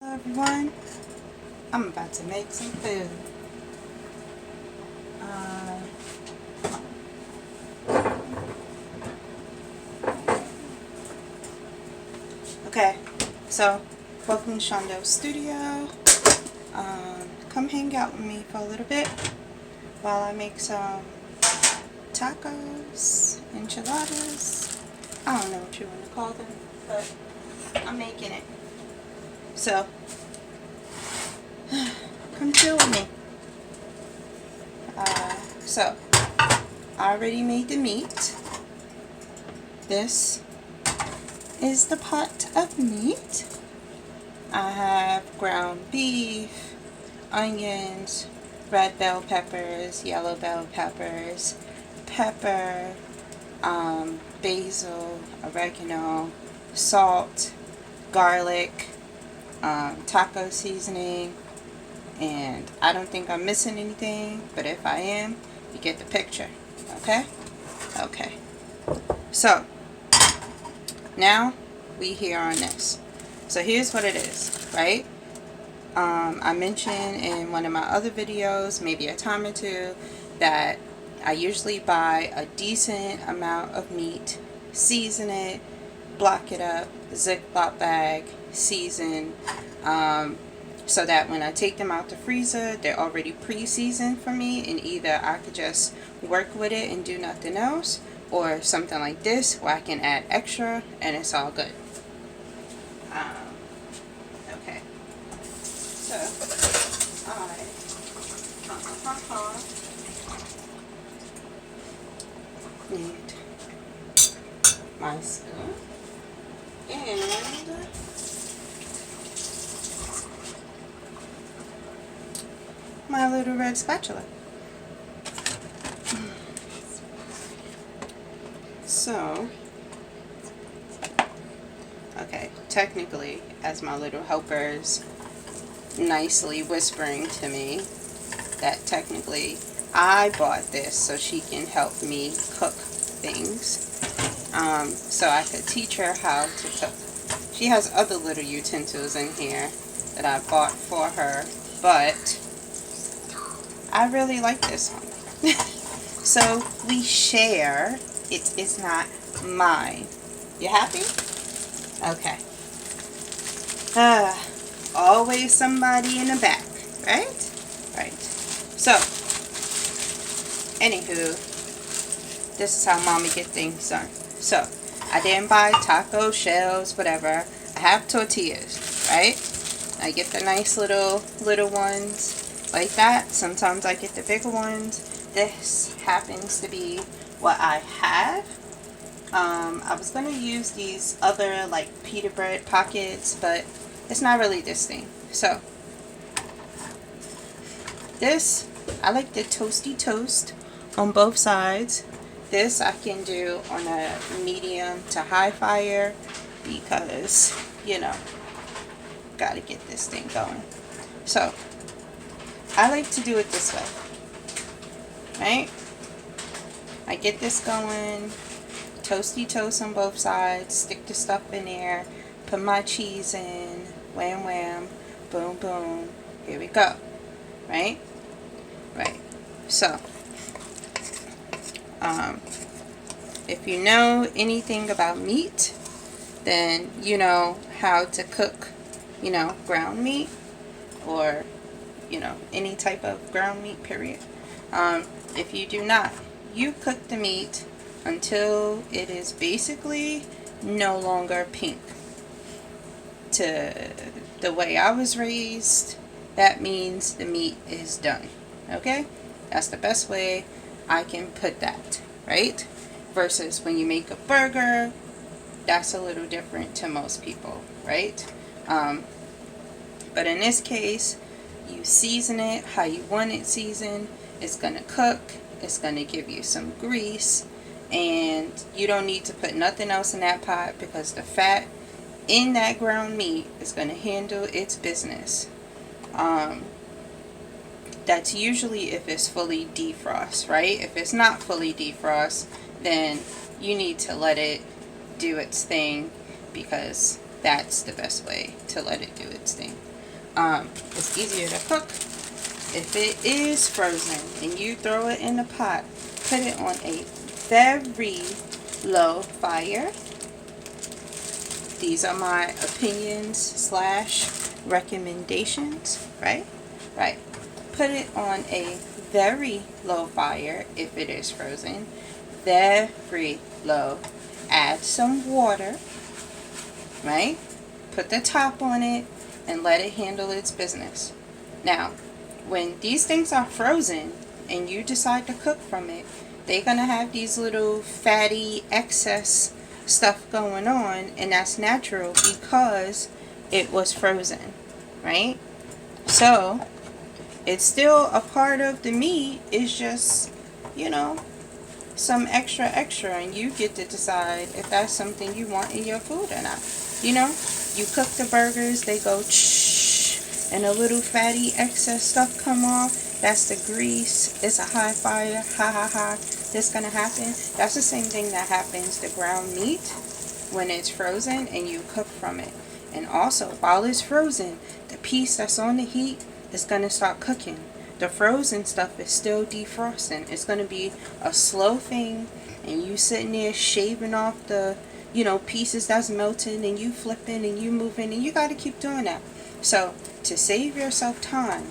Hello everyone, I'm about to make some food. Uh, okay, so welcome to Shondo's studio. Come hang out with me for a little bit while I make some tacos, enchiladas. I don't know what you want to call them, but I'm making it. So, come chill with me. So, I already made the meat. This is the pot of meat. I have ground beef, onions, red bell peppers, yellow bell peppers, pepper, basil, oregano, salt, garlic, taco seasoning, and I don't think I'm missing anything, but if I am, you get the picture. Okay? Okay. So, now we here on this. So here's what it is, right? I mentioned in one of my other videos, maybe a time or two, that I usually buy a decent amount of meat, season it, block it up, Ziploc bag, season, so that when I take them out the freezer, they're already pre-seasoned for me, and either I could just work with it and do nothing else, or something like this where I can add extra and it's all good. Okay, so I need my spoon and my little red spatula. So, okay, technically, as my little helpers nicely whispering to me, that technically I bought this so she can help me cook things. So I could teach her how to cook. She has other little utensils in here that I bought for her, but I really like this one. So we share. It is not mine. You happy? Okay. Always somebody in the back, right? Right. So, anywho, this is how mommy get things done. So, I didn't buy taco shells, whatever. I have tortillas, right? I get the nice little ones like that. Sometimes I get the bigger ones. This happens to be what I have. I was going to use these other like pita bread pockets, but it's not really this thing. So, this, I like the toasty toast on both sides. This I can do on a medium to high fire because, you know, gotta get this thing going. So, I like to do it this way, right? I get this going, toasty toast on both sides, stick the stuff in there, put my cheese in, wham wham, boom boom, here we go, right? Right. So, if you know anything about meat, then you know how to cook, you know, ground meat, or, you know, any type of ground meat, period. If you do not, you cook the meat until it is basically no longer pink. To the way I was raised, that means the meat is done. Okay? That's the best way I can put that, right? Versus when you make a burger, that's a little different to most people, right? But in this case, you season it how you want it seasoned. It's going to cook. It's going to give you some grease. And you don't need to put nothing else in that pot because the fat in that ground meat is going to handle its business. That's usually if it's fully defrost, right? If it's not fully defrost, then you need to let it do its thing because that's the best way to let it do its thing. It's easier to cook. If it is frozen and you throw it in the pot, put it on a very low fire. These are my opinions slash recommendations, right? Right. Put it on a very low fire if it is frozen. Very low. Add some water, right? Put the top on it and let it handle its business. Now, when these things are frozen and you decide to cook from it, they're going to have these little fatty excess stuff going on, and that's natural because it was frozen, right? So it's still a part of the meat. It's just, you know, some extra, and you get to decide if that's something you want in your food or not. You know, you cook the burgers, they go shh, and a little fatty excess stuff come off. That's the grease. It's a high fire. Ha ha ha. This gonna happen. That's the same thing that happens to ground meat when it's frozen and you cook from it. And also, while it's frozen, the piece that's on the heat is gonna start cooking. The frozen stuff is still defrosting. It's gonna be a slow thing, and you sitting there shaving off the, you know, pieces that's melting, and you flipping and you moving, and you got to keep doing that. So to save yourself time,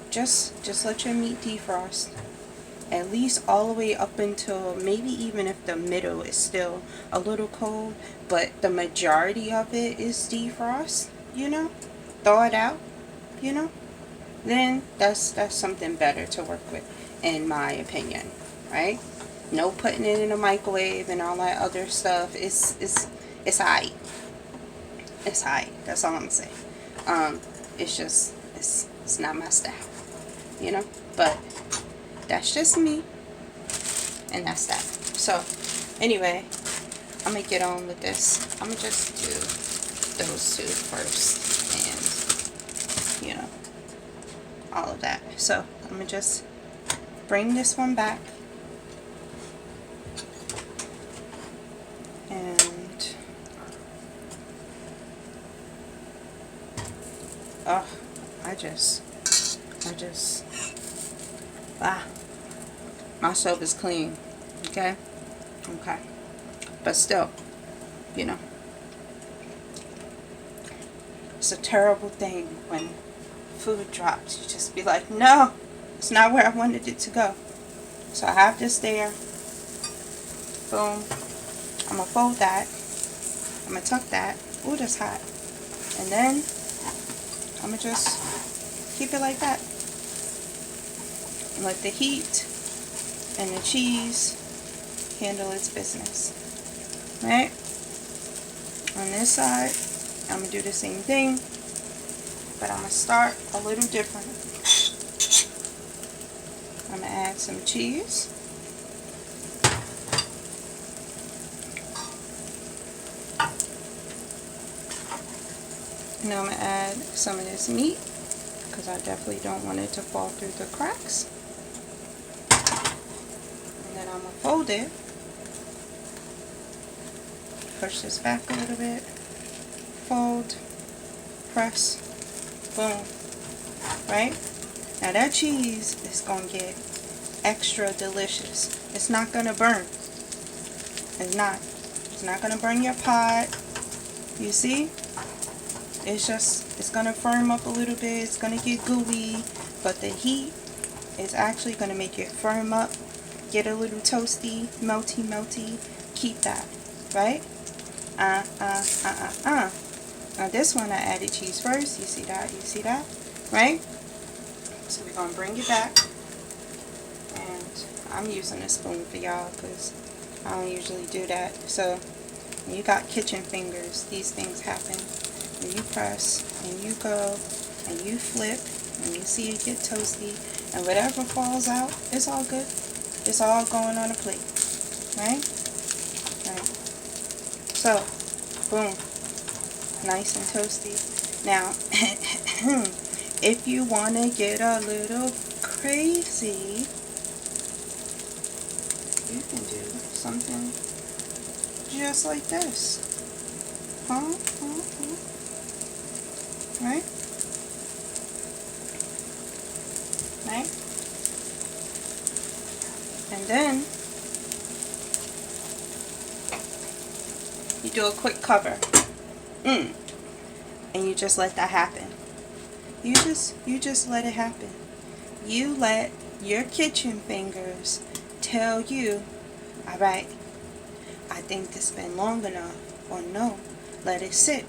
just let your meat defrost, at least all the way up until maybe even if the middle is still a little cold, but the majority of it is defrost, you know, thaw it out, you know, then that's something better to work with, in my opinion, right? No putting it in a microwave and all that other stuff. It's alright. It's alright. That's all I'm saying. It's just it's not my style, you know. But that's just me, and that's that. So anyway, I'm gonna get on with this. I'm gonna just do those two first, and you know, all of that. So I'm gonna just bring this one back. And oh, my stove is clean. Okay, but still, you know, it's a terrible thing when food drops. You just be like, no, it's not where I wanted it to go. So I have this there. Boom. I'm going to fold that. I'm going to tuck that. Ooh, that's hot. And then I'm going to just keep it like that. And let the heat and the cheese handle its business. Right? On this side, I'm going to do the same thing. But I'm going to start a little different. I'm going to add some cheese. Now I'm going to add some of this meat, because I definitely don't want it to fall through the cracks. And then I'm going to fold it. Push this back a little bit. Fold. Press. Boom. Right? Now that cheese is going to get extra delicious. It's not going to burn. It's not. It's not going to burn your pot. You see? It's going to firm up a little bit. It's going to get gooey. But the heat is actually going to make it firm up. Get a little toasty, melty. Keep that. Right? Now this one I added cheese first. You see that? Right? So we're going to bring it back. And I'm using a spoon for y'all because I don't usually do that. So when you got kitchen fingers, these things happen. And you press, and you go, and you flip, and you see it get toasty, and whatever falls out, it's all good. It's all going on a plate, right? Right. So, boom, nice and toasty. Now, if you want to get a little crazy, you can do something just like this. Right? right? And then you do a quick cover. And you just let that happen. You just let it happen. You let your kitchen fingers tell you, all right, I think it's been long enough, or no, let it sit.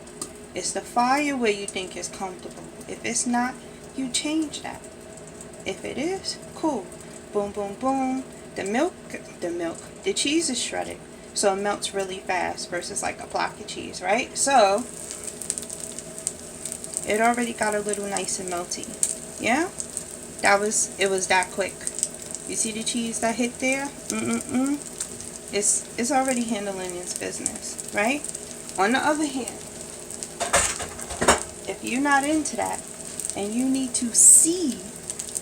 It's the fire where you think is comfortable. If it's not, you change that. If it is, cool. Boom, boom, boom. The cheese is shredded, so it melts really fast versus like a block of cheese, right? So it already got a little nice and melty. Yeah? It was that quick. You see the cheese that hit there? It's already handling its business, right? On the other hand, if you're not into that and you need to see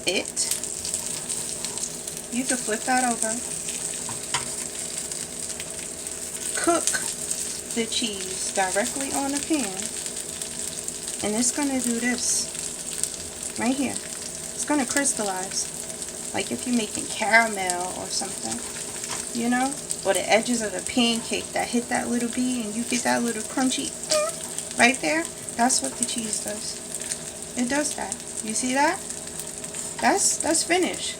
it, you can flip that over. Cook the cheese directly on the pan. And it's going to do this right here. It's going to crystallize. Like if you're making caramel or something, you know? Or the edges of the pancake that hit that little bee and you get that little crunchy right there. That's what the cheese does. It does that. You see that? That's finished.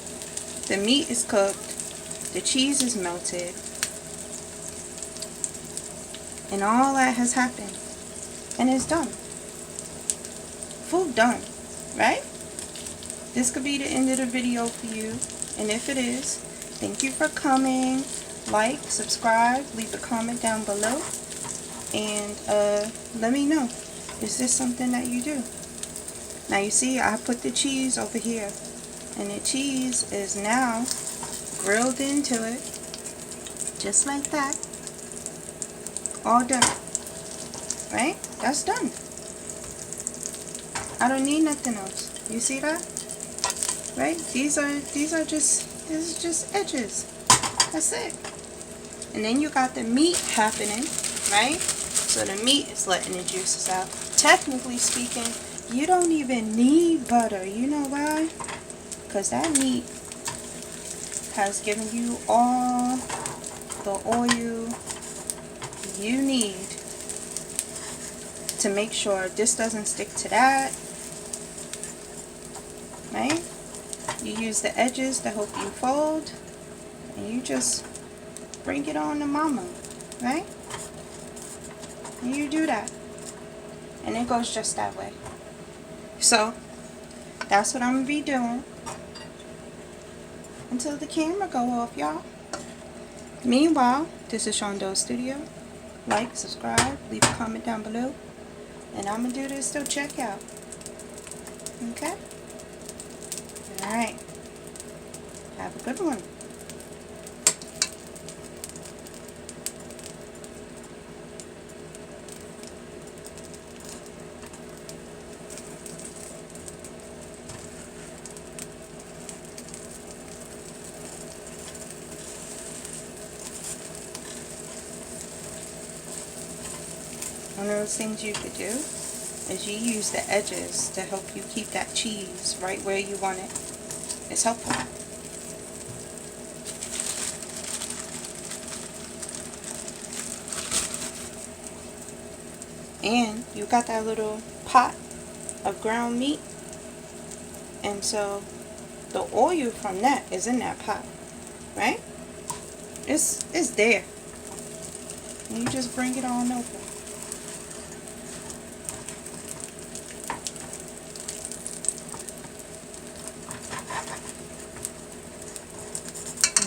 The meat is cooked. The cheese is melted. And all that has happened. And it's done. Food done. Right? This could be the end of the video for you. And if it is, thank you for coming. Like, subscribe, leave a comment down below. And let me know. Is this something that you do? Now you see I put the cheese over here. And the cheese is now grilled into it. Just like that. All done. Right? That's done. I don't need nothing else. You see that? Right? These are just edges. That's it. And then you got the meat happening, right? So the meat is letting the juices out. Technically speaking, you don't even need butter. You know why? Because that meat has given you all the oil you need to make sure this doesn't stick to that, right? You use the edges to help you fold, and you just bring it on to mama, right? And you do that, and it goes just that way. So that's what I'm gonna be doing until the camera go off, y'all. Meanwhile, this is Shondo's Studio. Like, subscribe, leave a comment down below, and I'm gonna do this till checkout. Okay? Alright. Have a good one. One of those things you could do is you use the edges to help you keep that cheese right where you want it. It's helpful. And you got that little pot of ground meat, and so the oil from that is in that pot, right? It's there. And you just bring it on over.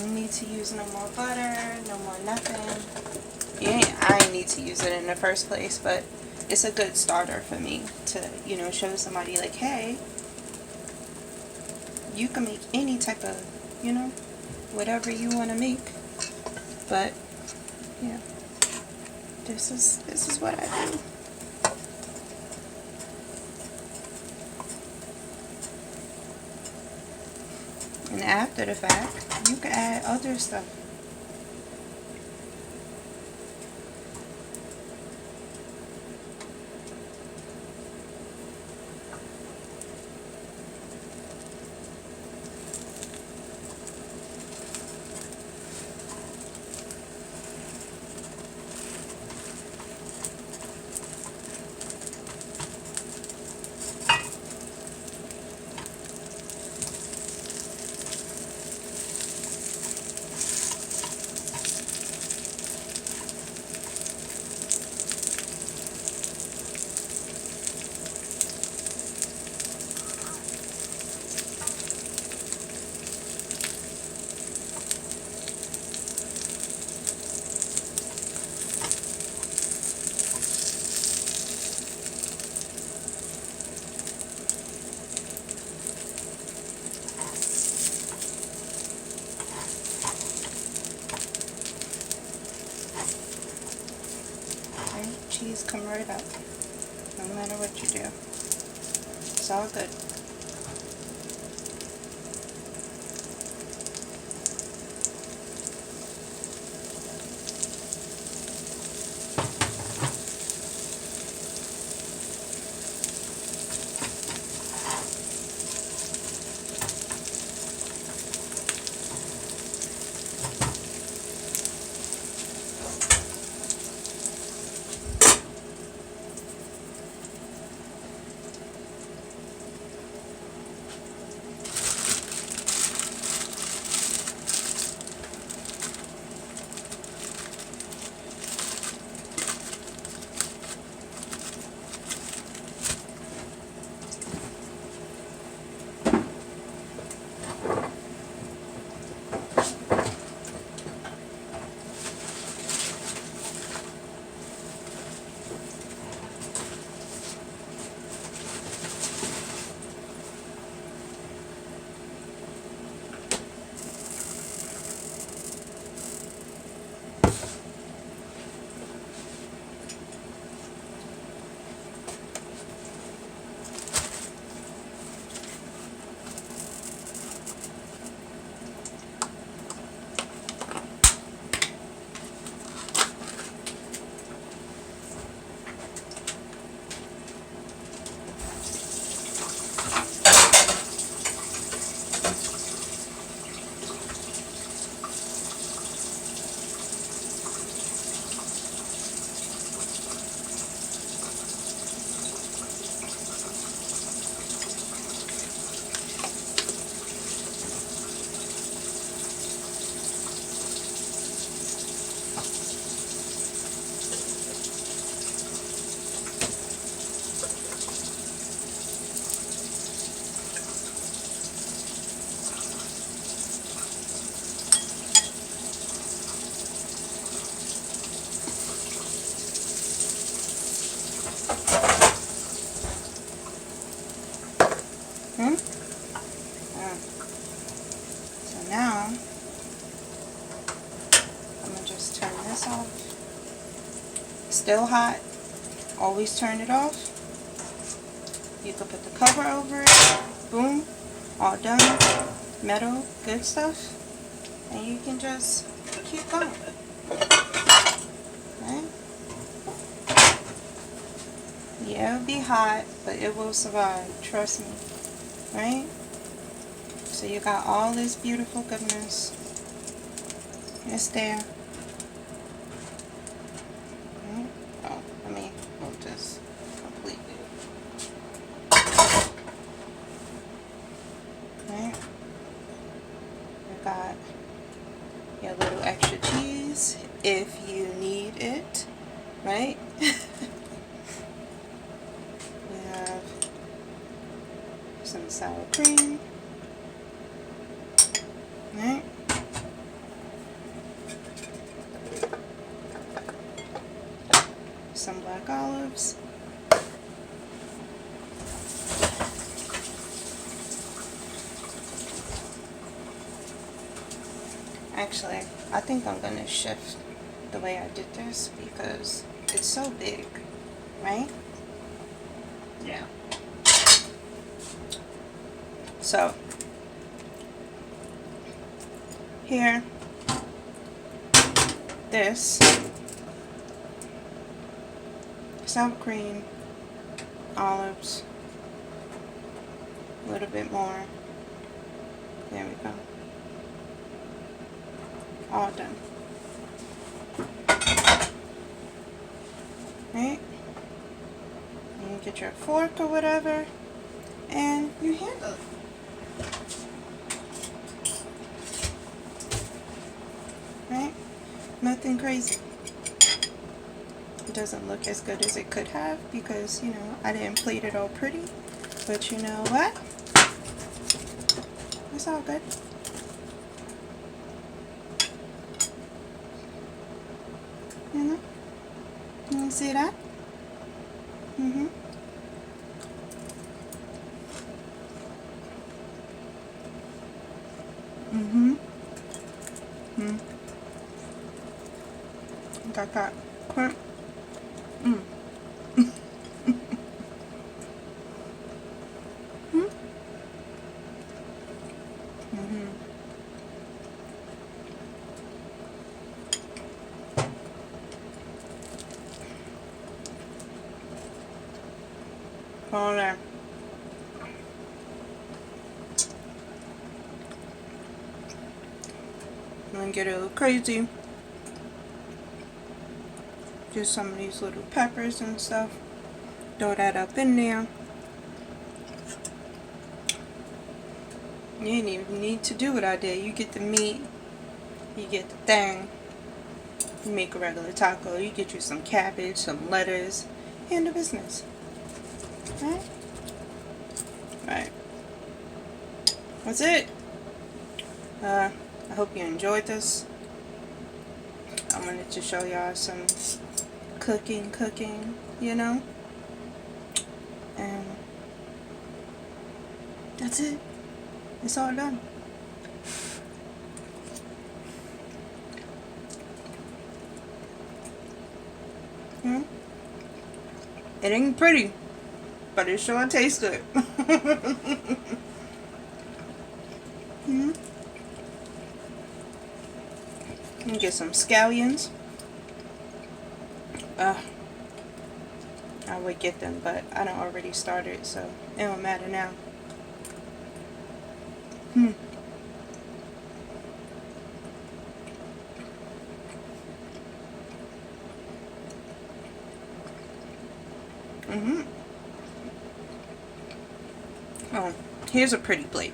Need to use no more butter, no more nothing. Yeah, I didn't need to use it in the first place, but it's a good starter for me to, you know, show somebody like, hey, you can make any type of, you know, whatever you want to make. But yeah, this is what I do. And after the fact, you can add other stuff. it up. No matter what you do. It's all good. So now, I'm going to just turn this off. Still hot. Always turn it off. You can put the cover over it. Boom. All done. Metal. Good stuff. And you can just keep going. Right? Yeah, it'll be hot, but it will survive. Trust me. Right? So you got all this beautiful goodness. It's there. Right? Oh, let me move this completely. Right? You got your little extra cheese if you need it. Right? We have some sour cream. Right? Some black olives. Actually, I think I'm going to shift the way I did this because it's so big, right? Yeah. So, here, this, sour cream, olives, a little bit more. There we go. All done. Right? And you get your fork or whatever, and you handle it. Right? Nothing crazy. It doesn't look as good as it could have because, you know, I didn't plate it all pretty. But you know what? It's all good. You know? You see that? Mm-hmm. Mm-hmm. Mm. Got that. Mm. Hold on. I'm gonna get a little crazy. Just some of these little peppers and stuff. Throw that up in there. You didn't even need to do what I did. You get the meat. You get the thing. You make a regular taco. You get you some cabbage, some lettuce, and the business. Right? Right. That's it. I hope you enjoyed this. I wanted to show y'all some cooking, you know. And that's it. It's all done. It ain't pretty, but it sure tastes good. And get some scallions. I would get them, but I done already started, so it don't matter now. Oh, here's a pretty plate.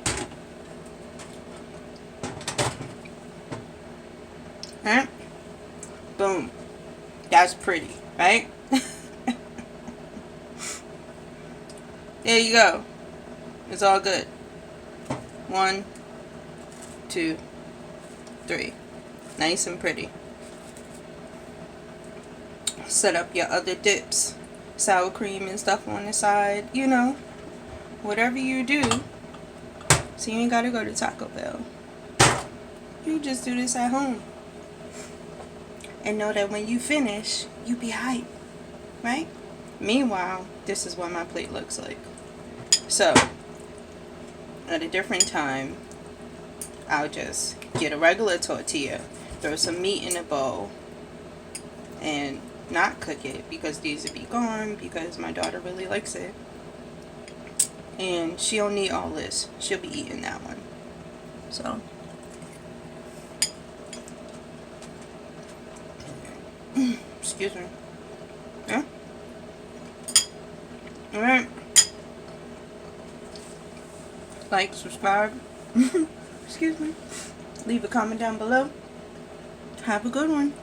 Alright? Boom. That's pretty, right? There you go. It's all good. 1, 2, 3. Nice and pretty. Set up your other dips. Sour cream and stuff on the side. You know. Whatever you do. So you ain't gotta go to Taco Bell. You just do this at home. And know that when you finish, you be hyped. Right? Meanwhile, this is what my plate looks like. So, at a different time, I'll just get a regular tortilla, throw some meat in a bowl, and not cook it because these will be gone because my daughter really likes it. And she don't need all this. She'll be eating that one. So, excuse me. Yeah? Alright. Like, subscribe. Excuse me. Leave a comment down below. Have a good one.